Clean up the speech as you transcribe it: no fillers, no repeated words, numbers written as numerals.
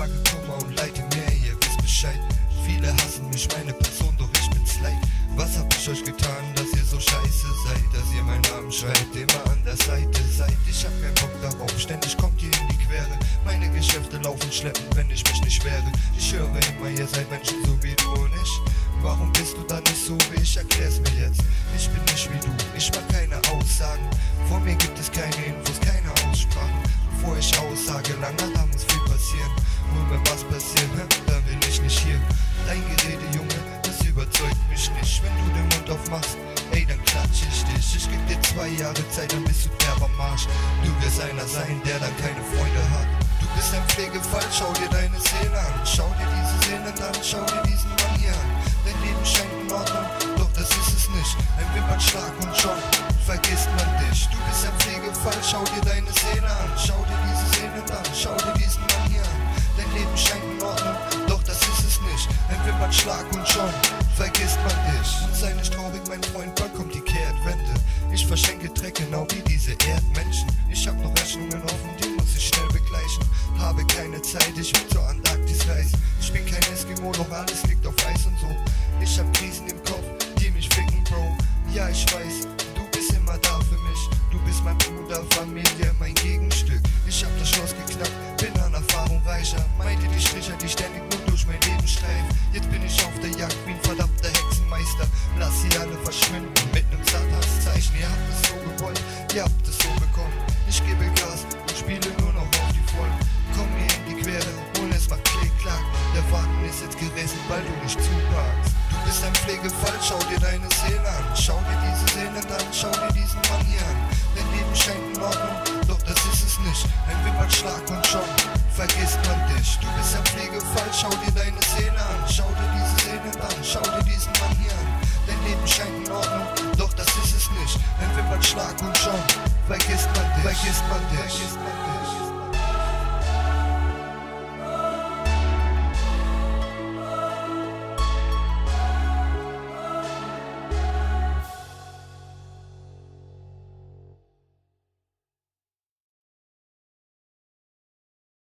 Tage Kummer und Leid in mir, ihr wisst Bescheid. Viele hassen mich, meine Person, doch ich bin's leid. Was hab ich euch getan, dass ihr so scheiße seid, dass ihr meinen Namen schreibt, immer an der Seite seid. Ich hab keinen Bock darauf, ständig kommt ihr in die Quere. Meine Geschäfte laufen schleppend, wenn ich mich nicht wehre. Ich höre immer, ihr seid Menschen so wie du und ich. Warum bist du dann nicht so wie ich? Erklär's mir jetzt. Ich bin nicht wie du, ich mach keine Aussagen. Vor mir gibt es keine Infos, keine Aussprachen. Bevor ich aussage, lange, da muss viel passieren. Und wenn was passiert, dann bin ich nicht hier. Dein Gerede, Junge, das überzeugt mich nicht. Wenn du den Mund aufmachst, ey, dann klatsch ich dich. Ich geb dir 2 Jahre Zeit, dann bist du derber Marsch. Du wirst einer sein, der dann keine Freunde hat. Du bist ein Pflegefall, schau dir deine Szene an. Schau dir diese Szene an, schau dir diesen Mann hier an. Dein Leben scheint in Ordnung, doch das ist es nicht. Ein Wimpernschlag und schon vergisst man dich. Du bist ein Pflegefall, schau dir deine Szene an. Schau dir diese Szene an, schau dir diesen Mann hier an. Dein Leben scheint in Ordnung, doch das ist es nicht. Ein Wimpernschlag und schon vergisst man dich. Und sei nicht traurig, mein Freund, bald kommt die Kehrtwende. Ich verschenke Dreck genau wie diese Erdmenschen. Ich hab noch Rechnungen offen, die muss ich schnell begleichen. Habe keine Zeit, ich will zur Antarktis reisen. Ich bin kein Eskimo, doch alles liegt auf Eis und so. Ich hab Krisen im Kopf, die mich ficken, Bro. Ja, ich weiß, du bist immer da für mich. Du bist mein Bruder, Familie, mein Gegenstück. Ich hab das Schloss geknackt, bin an Erfahrung reicher. Meinte die Stricher, die ständig nur durch mein Leben streifen. Jetzt bin ich auf der Jagd wie ein verdammter Hexenmeister. Lass sie alle verschwinden mit nem Satanszeichen. Ihr habt es so gewollt, ihr habt es so bekommen. Ich gebe Gas und spiele nur noch auf die Vollen. Komm mir in die Quere und es macht Klick-Klack. Der Wagen ist jetzt gerissen, weil du nicht zupackst. Du bist ein Pflegefall, schau dir deine Szene an. Schau dir diese Szene an, schau dir diesen Mann hier an. Dein Leben scheint in Ordnung, doch das ist es nicht. Ein Wimpernschlag und schon vergisst man dich. Du bist ein Pflegefall, schau dir deine Szene an. Schau dir diese Szene an, schau dir diesen Mann hier an. Dein Leben scheint in Ordnung, doch das ist es nicht. Ein Wimpernschlag und schon vergisst man dich. Vergisst man dich.